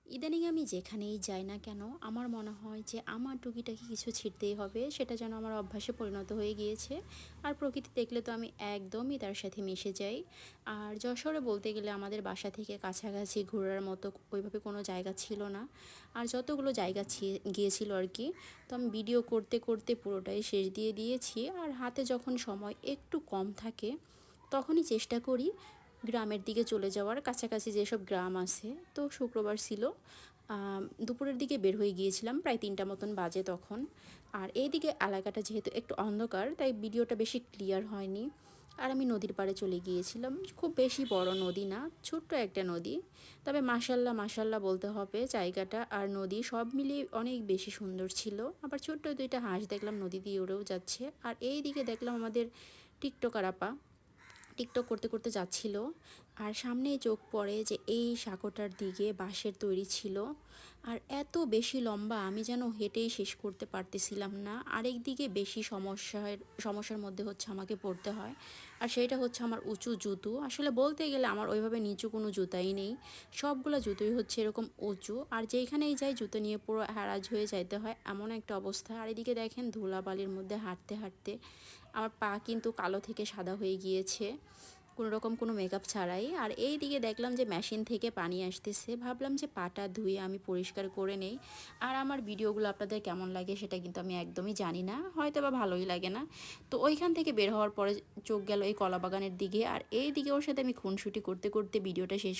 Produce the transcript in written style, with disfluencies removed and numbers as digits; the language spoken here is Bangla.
ইদানিং আমি যেখানেই যাই না কেন আমার মনে হয় যে আমার টুকিটাকি কিছু ছিঁড়তেই হবে, সেটা যেন আমার অভ্যাসে পরিণত হয়ে গিয়েছে। আর প্রকৃতি দেখলে তো আমি একদমই তার সাথে মিশে যাই। আর যশোরে বলতে গেলে আমাদের বাসা থেকে কাছাকাছি ঘোরার মতো ওইভাবে কোনো জায়গা ছিল না। আর যতগুলো জায়গা গিয়েছিল আর কি, তো আমি ভিডিও করতে করতে পুরোটাই শেষ দিয়ে দিয়েছি। আর হাতে যখন সময় একটু কম থাকে তখনই চেষ্টা করি গ্রামের দিকে চলে যাওয়ার, কাছাকাছি যেসব গ্রাম আছে। তো শুক্রবার ছিল, দুপুরের দিকে বের হয়ে গিয়েছিলাম, প্রায় ৩টা মতন বাজে তখন। আর এইদিকে এলাকাটা যেহেতু একটু অন্ধকার তাই ভিডিওটা বেশি ক্লিয়ার হয়নি। আর আমি নদীর পাড়ে চলে গিয়েছিলাম, খুব বেশি বড় নদী না, ছোট্ট একটা নদী। তবে মাশাল্লাহ মাশাল্লাহ বলতে হবে, জায়গাটা আর নদী সব মিলিয়ে অনেক বেশি সুন্দর ছিল। আবার ছোট্ট দুইটা হাঁস দেখলাম নদী দিয়ে উড়েও যাচ্ছে। আর এই দিকে দেখলাম আমাদের টিকটকার আপা টিকটক করতে করতে যাচ্ছিল। আর সামনেই চোখ পড়ে যে এই সাঁকোটার দিকে বাঁশের তৈরি ছিল। আর এত বেশি লম্বা আমি যেন হেঁটেই শেষ করতে পারতেছিলাম না। আরেক দিকে বেশি সমস্যার মধ্যে হচ্ছে আমাকে পড়তে হয়। আর সেটা হচ্ছে আমার উঁচু জুতো। আসলে বলতে গেলে আমার ওইভাবে নিচু কোনো জুতাই নেই, সবগুলো জুতোই হচ্ছে এরকম উঁচু। আর যেইখানেই যাই জুতো নিয়ে পুরো হ্যারাজ হয়ে যাইতে হয়, এমন একটা অবস্থা। আর এদিকে দেখেন ধুলাবালির মধ্যে হাঁটতে হাঁটতে আমার পা কিন্তু কালো থেকে সাদা হয়ে গিয়েছে, কোনো রকম কোনো মেকআপ ছাড়াই। আর এই দিকে দেখলাম যে মেশিন থেকে পানি আসতেছে, ভাবলাম যে পাটা ধুয়ে আমি পরিষ্কার করে নেই। আর আমার ভিডিওগুলো আপনাদের কেমন লাগে সেটা কিন্তু আমি একদমই জানি না, হয়তো বা ভালোই লাগে না। তো ওইখান থেকে বের হওয়ার পরে চোখ গেল এই কলা বাগানের দিকে। আর এই দিকে ওর সাথে আমি খুনসুটি করতে করতে ভিডিওটা শেষ